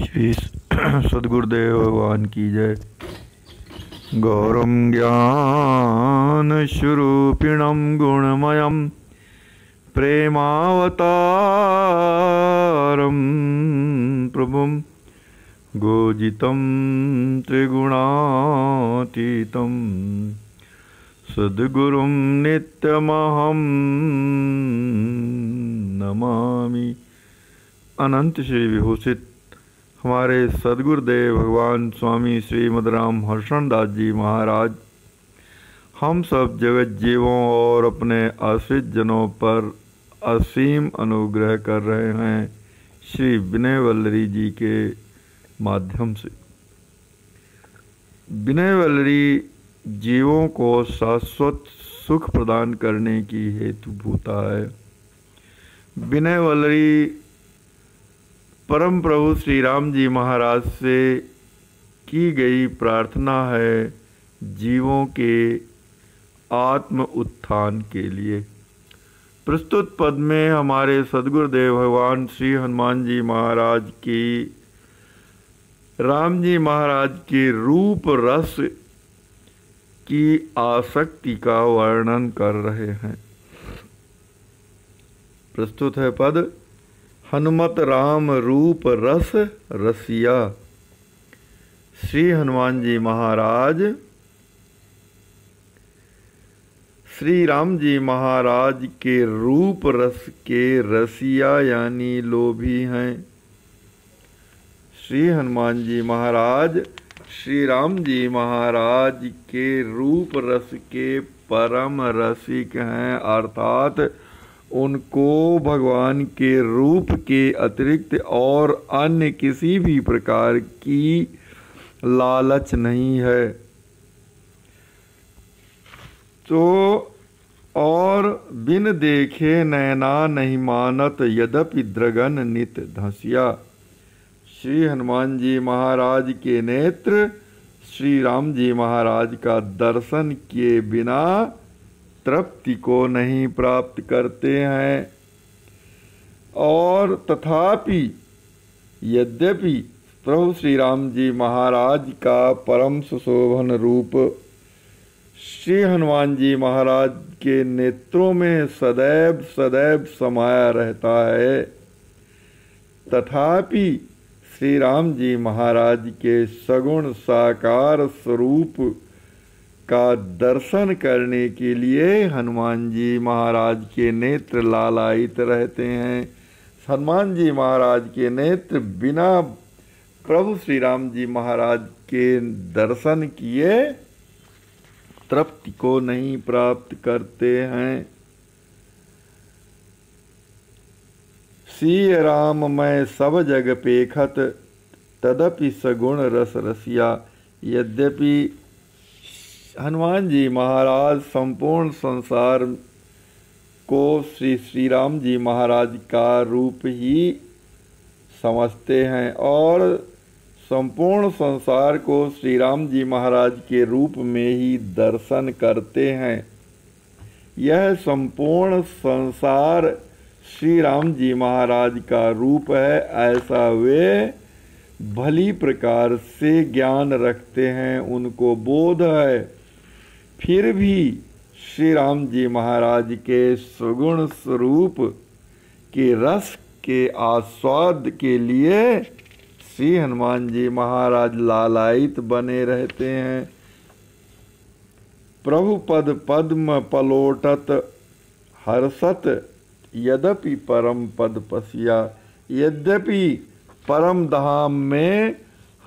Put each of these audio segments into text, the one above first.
श्री सद्गुरुदेव भगवान की जय। गौरम ज्ञान स्वरूपिणम गुणमयम प्रेमावतारम प्रभुम गोजितं त्रिगुणातीतं सद्गुरुं नित्यमहं नमामि। अनंत श्री विभूषित हमारे सद्गुरुदेव भगवान स्वामी श्रीमद राम हर्षण दास जी महाराज हम सब जगत जीवों और अपने आश्रित जनों पर असीम अनुग्रह कर रहे हैं श्री विनय वल्लरी जी के माध्यम से। विनय वल्लरी जीवों को शाश्वत सुख प्रदान करने की हेतुभूता है। विनय वल्लरी परम प्रभु श्री राम जी महाराज से की गई प्रार्थना है जीवों के आत्म उत्थान के लिए। प्रस्तुत पद में हमारे सद्गुरुदेव भगवान श्री हनुमान जी महाराज की राम जी महाराज के रूप रस की आसक्ति का वर्णन कर रहे हैं। प्रस्तुत है पद। हनुमत राम रूप रस रसिया। श्री हनुमान जी महाराज श्री राम जी महाराज के रूप रस के रसिया यानी लोभी हैं। श्री हनुमान जी महाराज श्री राम जी महाराज के रूप रस के परम रसिक हैं, अर्थात उनको भगवान के रूप के अतिरिक्त और अन्य किसी भी प्रकार की लालच नहीं है। तो और बिन देखे नैना नहीं मानत यद्यपि द्रगन नित धसिया। श्री हनुमान जी महाराज के नेत्र श्री राम जी महाराज का दर्शन किए बिना तृप्ति को नहीं प्राप्त करते हैं। और तथापि यद्यपि प्रभु श्री राम जी महाराज का परम सुशोभन रूप श्री हनुमान जी महाराज के नेत्रों में सदैव सदैव समाया रहता है, तथापि श्री राम जी महाराज के सगुण साकार स्वरूप का दर्शन करने के लिए हनुमान जी महाराज के नेत्र लालायित रहते हैं। हनुमान जी महाराज के नेत्र बिना प्रभु श्री राम जी महाराज के दर्शन किए तृप्ति को नहीं प्राप्त करते हैं। सिय राम मैं सब जग पेखत तदपि सगुण रस रसिया। यद्यपि हनुमान जी महाराज संपूर्ण संसार को श्री राम जी महाराज का रूप ही समझते हैं और संपूर्ण संसार को श्री राम जी महाराज के रूप में ही दर्शन करते हैं। यह संपूर्ण संसार श्री राम जी महाराज का रूप है, ऐसा वे भली प्रकार से ज्ञान रखते हैं, उनको बोध है। फिर भी श्री राम जी महाराज के सुगुण स्वरूप के रस के आस्वाद के लिए श्री हनुमान जी महाराज लालायित बने रहते हैं। प्रभु पद पद्म पलोटत हर्षत यद्यपि परम पद पसिया। यद्यपि परम धाम में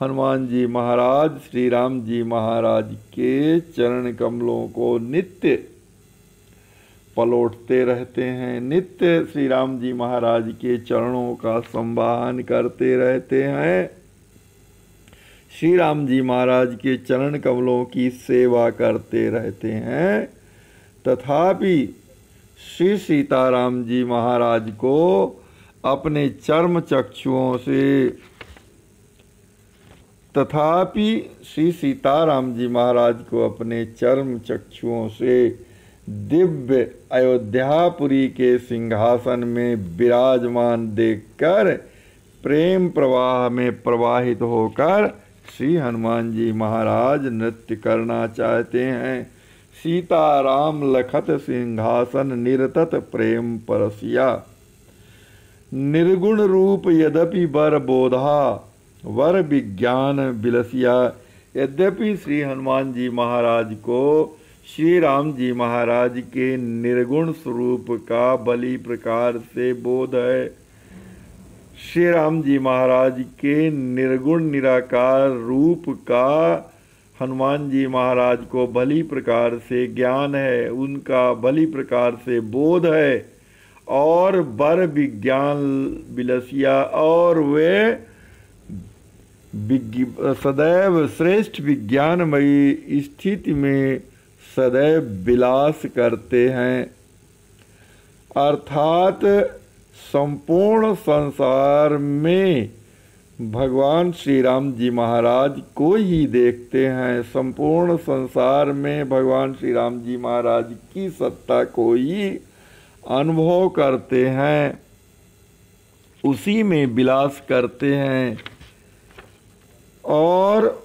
हनुमान जी महाराज श्री राम जी महाराज के चरण कमलों को नित्य पलोटते रहते हैं, नित्य श्री राम जी महाराज के चरणों का संवाहन करते रहते हैं, श्री राम जी महाराज के चरण कमलों की सेवा करते रहते हैं। तथापि श्री सीताराम जी महाराज को अपने चर्म चक्षुओं से तथापि श्री सीताराम जी महाराज को अपने चर्म चक्षुओं से दिव्य अयोध्यापुरी के सिंहासन में विराजमान देखकर प्रेम प्रवाह में प्रवाहित होकर श्री हनुमान जी महाराज नृत्य करना चाहते हैं। सीता राम लखत सिंहासन निरतत प्रेम परसिया। निर्गुण रूप यद्यपि बर बोधा वर विज्ञान बिलसिया। यद्यपि श्री हनुमान जी महाराज को श्री राम जी महाराज के निर्गुण स्वरूप का भली प्रकार से बोध है, श्री राम जी महाराज के निर्गुण निराकार रूप का हनुमान जी महाराज को भली प्रकार से ज्ञान है, उनका भली प्रकार से बोध है, और बर विज्ञान बिलसिया, और वे सदैव श्रेष्ठ विज्ञानमयी स्थिति में सदैव विलास करते हैं। अर्थात संपूर्ण संसार में भगवान श्री राम जी महाराज को ही देखते हैं, संपूर्ण संसार में भगवान श्री राम जी महाराज की सत्ता को ही अनुभव करते हैं, उसी में विलास करते हैं। और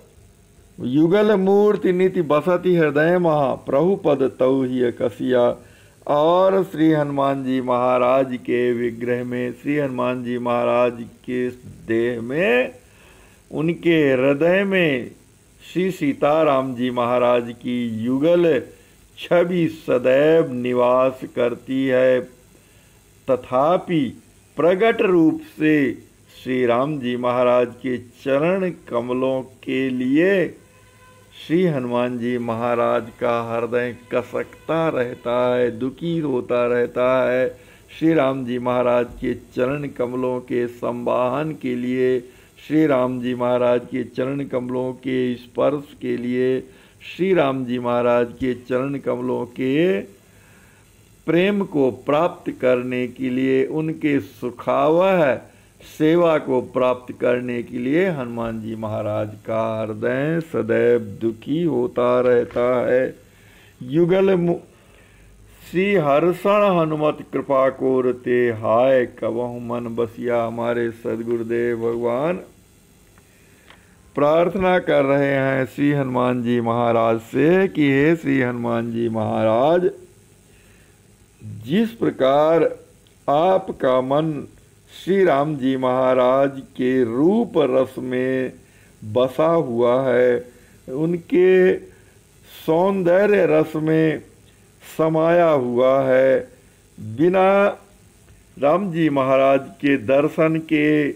युगल मूर्ति नीति बसति हृदय महा प्रभु पद तौ ही कसिया। और श्री हनुमान जी महाराज के विग्रह में, श्री हनुमान जी महाराज के देह में, उनके हृदय में श्री सीताराम जी महाराज की युगल छवि सदैव निवास करती है। तथापि प्रगट रूप से श्री राम जी महाराज के चरण कमलों के लिए श्री हनुमान जी महाराज का हृदय कसकता रहता है, दुखी होता रहता है। श्री राम जी महाराज के चरण कमलों के संवाहन के लिए, श्री राम जी महाराज के चरण कमलों के स्पर्श के लिए, श्री राम जी महाराज के चरण कमलों के प्रेम को प्राप्त करने के लिए, उनके सुखावह सेवा को प्राप्त करने के लिए हनुमान जी महाराज का हृदय सदैव दुखी होता रहता है। युगल श्री हर्षण हनुमत कृपा कोरते हाय कबहु मन बसिया। हमारे सदगुरुदेव भगवान प्रार्थना कर रहे हैं श्री हनुमान जी महाराज से कि हे श्री हनुमान जी महाराज, जिस प्रकार आपका मन श्री राम जी महाराज के रूप रस में बसा हुआ है, उनके सौंदर्य रस में समाया हुआ है, बिना राम जी महाराज के दर्शन के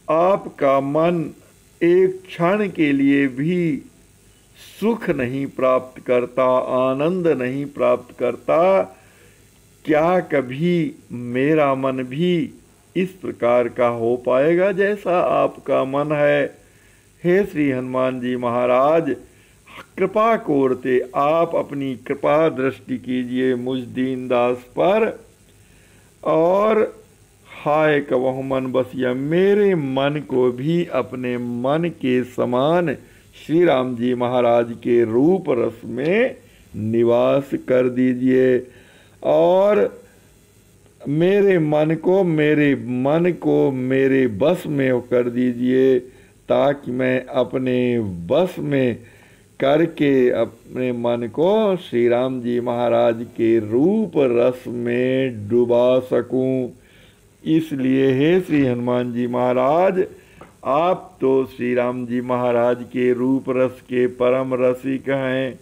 आपका मन एक क्षण के लिए भी सुख नहीं प्राप्त करता, आनंद नहीं प्राप्त करता। क्या कभी मेरा मन भी इस प्रकार का हो पाएगा जैसा आपका मन है? हे श्री हनुमान जी महाराज, कृपा कोरते आप अपनी कृपा दृष्टि कीजिए मुझ दीनदास पर, और हाय कबहु मन बसिया, मेरे मन को भी अपने मन के समान श्री राम जी महाराज के रूप रस में निवास कर दीजिए, और मेरे मन को मेरे बस में कर दीजिए, ताकि मैं अपने बस में करके अपने मन को श्री राम जी महाराज के रूप रस में डुबा सकूं। इसलिए हे श्री हनुमान जी महाराज, आप तो श्री राम जी महाराज के रूप रस के परम रसिक हैं,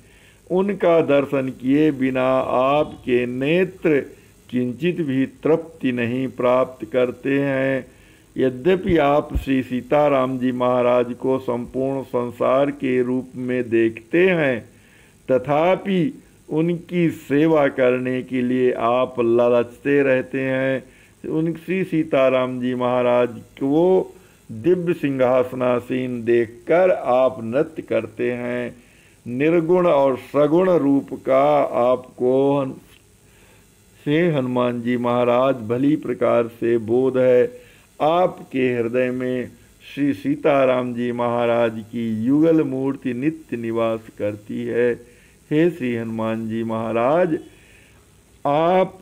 उनका दर्शन किए बिना आपके नेत्र किंचित भी तृप्ति नहीं प्राप्त करते हैं। यद्यपि आप श्री सीताराम जी महाराज को संपूर्ण संसार के रूप में देखते हैं, तथापि उनकी सेवा करने के लिए आप लालचते रहते हैं। उन श्री सीताराम जी महाराज को दिव्य सिंहासनासीन देखकर आप नृत्य करते हैं। निर्गुण और सगुण रूप का आपको से हनुमान जी महाराज भली प्रकार से बोध है। आपके हृदय में श्री सीताराम जी महाराज की युगल मूर्ति नित्य निवास करती है। हे श्री हनुमान जी महाराज, आप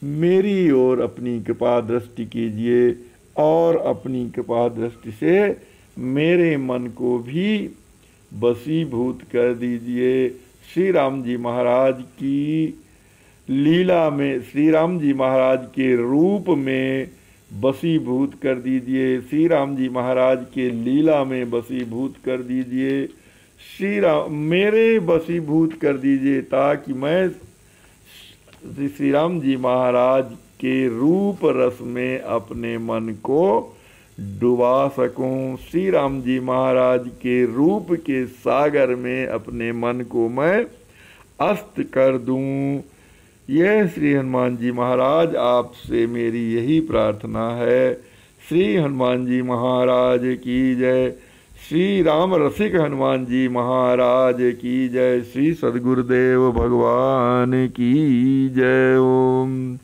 मेरी ओर अपनी कृपा दृष्टि कीजिए, और अपनी कृपा दृष्टि से मेरे मन को भी वशीभूत कर दीजिए। श्री राम जी महाराज की लीला में, श्री राम जी महाराज के रूप में वशीभूत कर दीजिए। श्री राम जी महाराज के लीला में वशीभूत कर दीजिए। श्री राम मेरे वशीभूत कर दीजिए, ताकि मैं श्री राम जी महाराज के रूप रस में अपने मन को डुबा सकूं। श्री राम जी महाराज के रूप के सागर में अपने मन को मैं अस्त कर दूं। यह श्री हनुमान जी महाराज आपसे मेरी यही प्रार्थना है। श्री हनुमान जी महाराज की जय। श्री राम रसिक हनुमान जी महाराज की जय। श्री सद्गुरुदेव भगवान की जय। ओम।